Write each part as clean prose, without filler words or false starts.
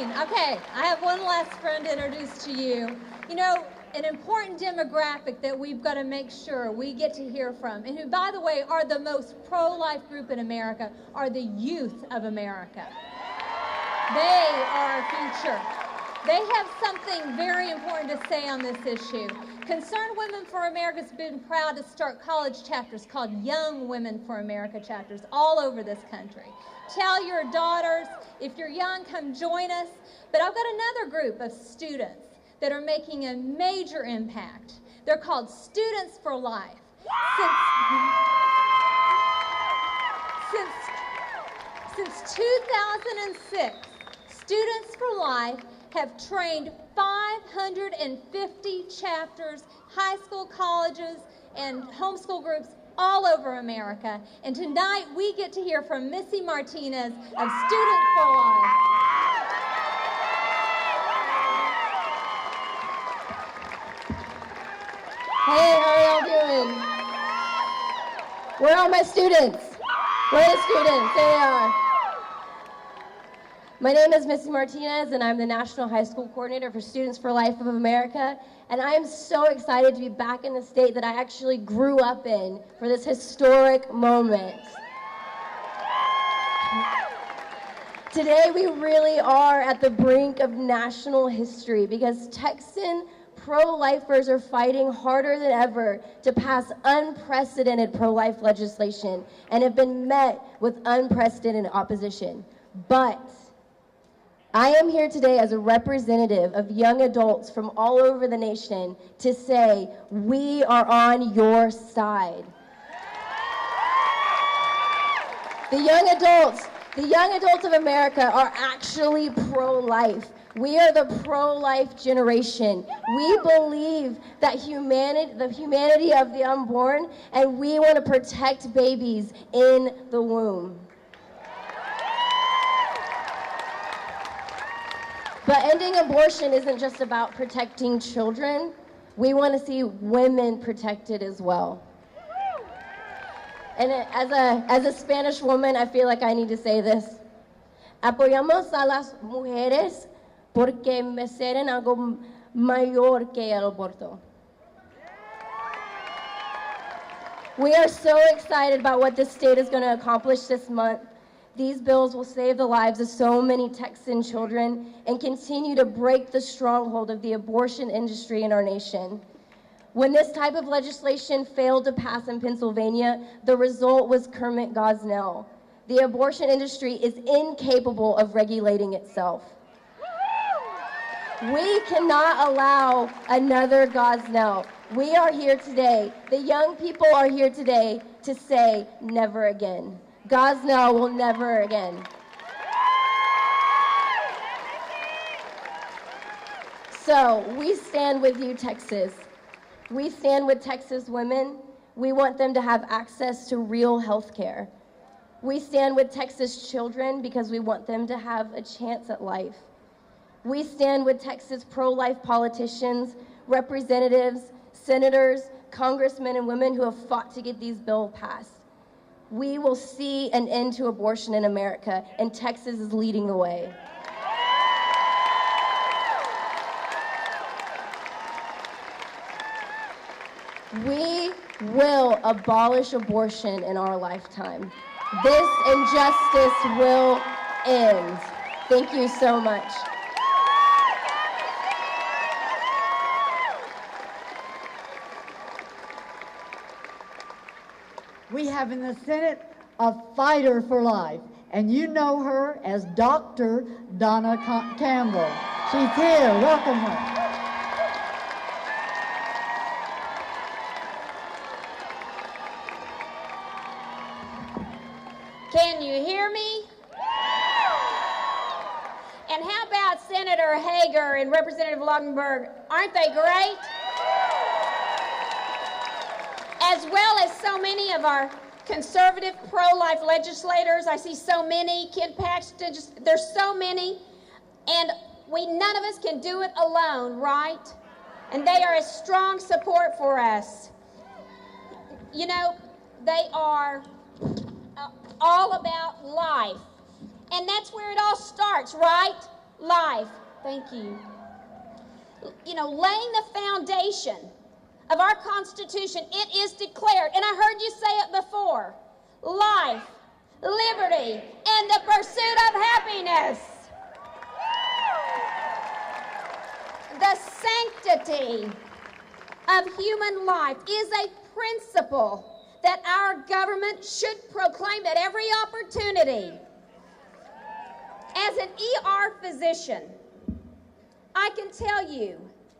Christine. Okay, I have one last friend to introduce to you. You know, an important demographic that we've got to make sure we get to hear from, and who, by the way, are the most pro-life group in America, are the youth of America. They are our future. They have something very important to say on this issue. Concerned Women for America has been proud to start college chapters called Young Women for America chapters all over this country. Tell your daughters, if you're young, come join us. But I've got another group of students that are making a major impact. They're called Students for Life. Since 2006, Students for Life have trained 550 chapters, high school, colleges, and homeschool groups all over America. And tonight we get to hear from Missy Martinez of Students for Life. Hey, how are y'all doing? Where are my students? Where are the students? There they are. My name is Missy Martinez, and I'm the National High School Coordinator for Students for Life of America. And I am so excited to be back in the state that I actually grew up in for this historic moment. Today, we really are at the brink of national history because Texan pro-lifers are fighting harder than ever to pass unprecedented pro-life legislation and have been met with unprecedented opposition. But I am here today as a representative of young adults from all over the nation to say, we are on your side. The young adults of America are actually pro-life. We are the pro-life generation. We believe that the humanity of the unborn, and we want to protect babies in the womb. But ending abortion isn't just about protecting children. We want to see women protected as well. And as a Spanish woman, I feel like I need to say this. Apoyamos a las mujeres porque merecen algo mayor que el aborto. We are so excited about what this state is going to accomplish this month. These bills will save the lives of so many Texan children and continue to break the stronghold of the abortion industry in our nation. When this type of legislation failed to pass in Pennsylvania, the result was Kermit Gosnell. The abortion industry is incapable of regulating itself. We cannot allow another Gosnell. We are here today. The young people are here today to say never again. Gosnell will never again. So we stand with you, Texas. We stand with Texas women. We want them to have access to real health care. We stand with Texas children because we want them to have a chance at life. We stand with Texas pro-life politicians, representatives, senators, congressmen, and women who have fought to get these bills passed. We will see an end to abortion in America, and Texas is leading the way. We will abolish abortion in our lifetime. This injustice will end. Thank you so much. We have in the Senate a fighter for life, and you know her as Dr. Donna Campbell. She's here. Welcome her. Can you hear me? And how about Senator Hager and Representative Lautenberg? Aren't they great? As well as so many of our conservative pro-life legislators. I see so many. Ken Paxton, there's so many. And none of us can do it alone, right? And they are a strong support for us. You know, they are all about life. And that's where it all starts, right? life. Thank you. You know, laying the foundation of our Constitution, it is declared, and I heard you say it before, life, liberty, and the pursuit of happiness. The sanctity of human life is a principle that our government should proclaim at every opportunity. As an ER physician, I can tell you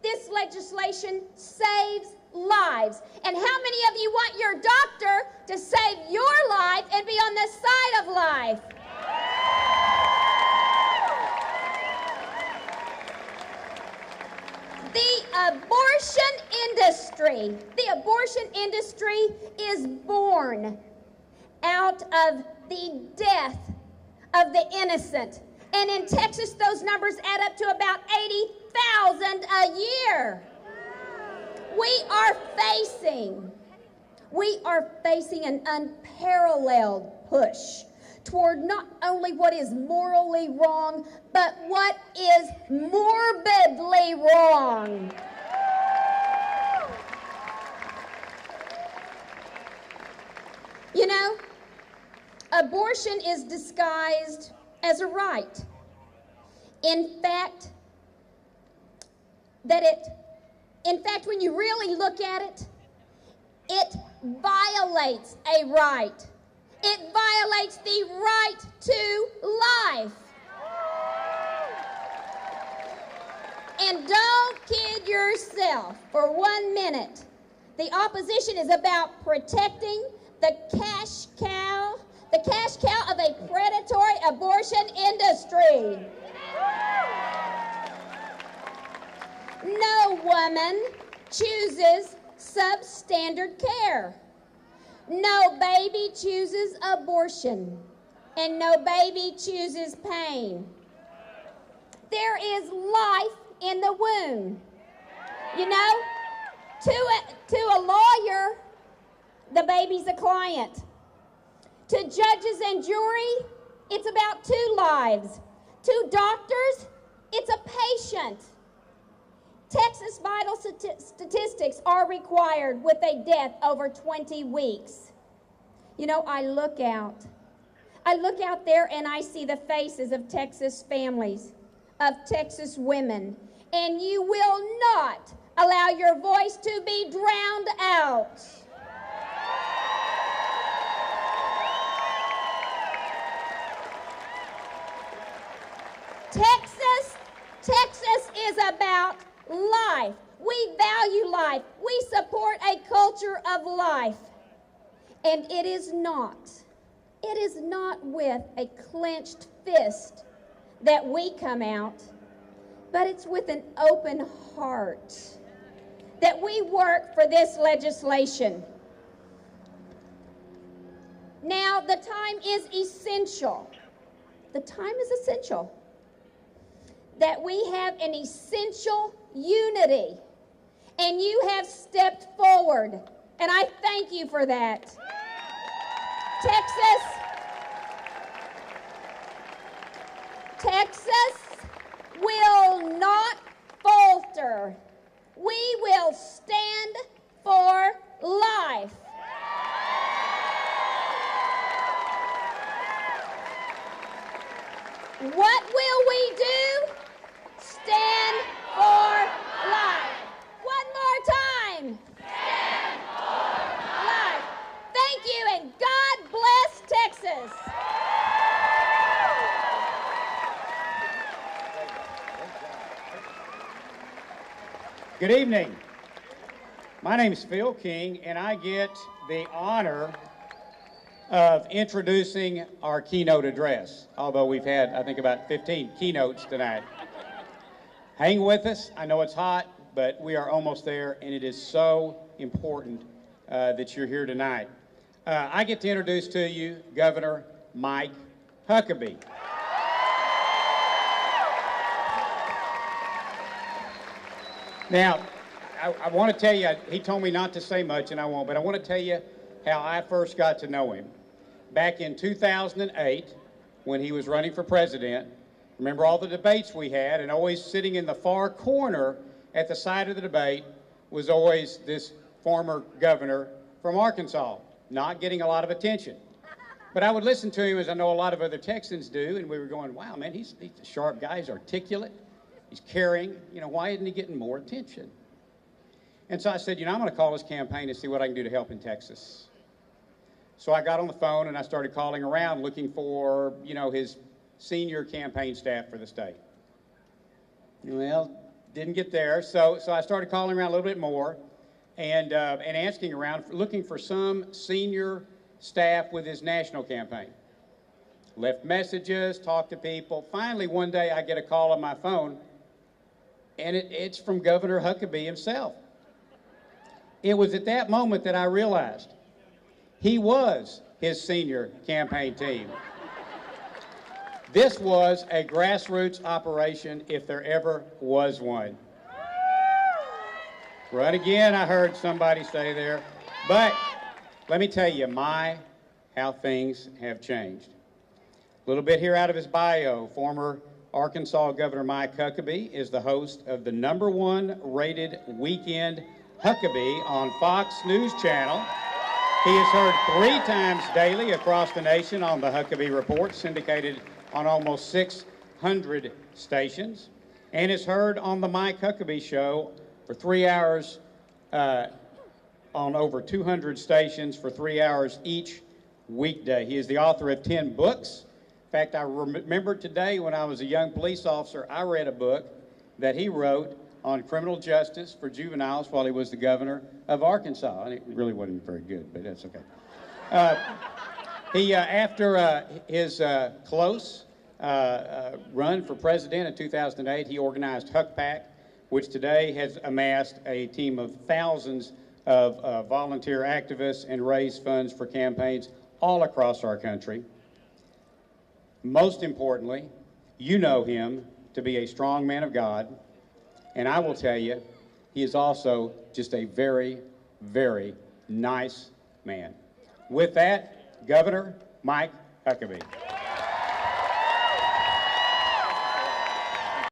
this legislation saves lives. And how many of you want your doctor to save your life and be on the side of life? The abortion industry is born out of the death of the innocent. And in Texas, those numbers add up to about 80,000 a year. We are facing an unparalleled push toward not only what is morally wrong, but what is morbidly wrong. You know, abortion is disguised as a right. In fact, when you really look at it, it violates a right. It violates the right to life. And don't kid yourself for 1 minute. The opposition is about protecting the cash cow of a predatory abortion industry. No woman chooses substandard care. No baby chooses abortion. And no baby chooses pain. There is life in the womb. You know, to a lawyer, the baby's a client. To judges and jury, it's about 2 lives. To doctors, it's a patient. Texas vital statistics are required with a death over 20 weeks. You know, I look out there and I see the faces of Texas families, of Texas women, and you will not allow your voice to be drowned out. Texas is about life. We value life. We support a culture of life. And it is not with a clenched fist that we come out, but it's with an open heart that we work for this legislation. Now, the time is essential. The time is essential that we have an essential unity, and you have stepped forward, and I thank you for that. Texas will not falter. We will stand for life. What will we do? Stand for life. One more time. Stand for life. Thank you, and God bless Texas. Good evening. My name is Phil King, and I get the honor of introducing our keynote address, although we've had, I think, about 15 keynotes tonight. Hang with us. I know it's hot, but we are almost there, and it is so important that you're here tonight. I get to introduce to you Governor Mike Huckabee. Now, I want to tell you, he told me not to say much, and I won't, but I want to tell you how I first got to know him. Back in 2008, when he was running for president, Remember all the debates we had, and always sitting in the far corner at the side of the debate was always this former governor from Arkansas, not getting a lot of attention. But I would listen to him, as I know a lot of other Texans do, and we were going, wow, man, he's a sharp guy, he's articulate, he's caring. You know, why isn't he getting more attention? And so I said, you know, I'm going to call his campaign and see what I can do to help in Texas. So I got on the phone and I started calling around looking for, you know, his senior campaign staff for the state. Well, didn't get there, so I started calling around a little bit more and asking around, looking for some senior staff with his national campaign. Left messages, talked to people. Finally, one day I get a call on my phone, and it's from Governor Huckabee himself. It was at that moment that I realized he was his senior campaign team. This was a grassroots operation if there ever was one. Right again, I heard somebody say there. But let me tell you, how things have changed. A little bit here out of his bio. Former Arkansas Governor Mike Huckabee is the host of the #1 rated Weekend Huckabee on Fox News Channel. He is heard 3 times daily across the nation on the Huckabee Report, syndicated on almost 600 stations, and is heard on the Mike Huckabee Show for 3 hours on over 200 stations for 3 hours each weekday. He is the author of 10 books. In fact, I remember today when I was a young police officer, I read a book that he wrote on criminal justice for juveniles while he was the governor of Arkansas. And it really wasn't very good, but that's okay. After his close run for president in 2008, he organized HuckPAC, which today has amassed a team of thousands of volunteer activists and raised funds for campaigns all across our country. Most importantly, you know him to be a strong man of God, and I will tell you, he is also just a very, very nice man. With that, Governor Mike Huckabee.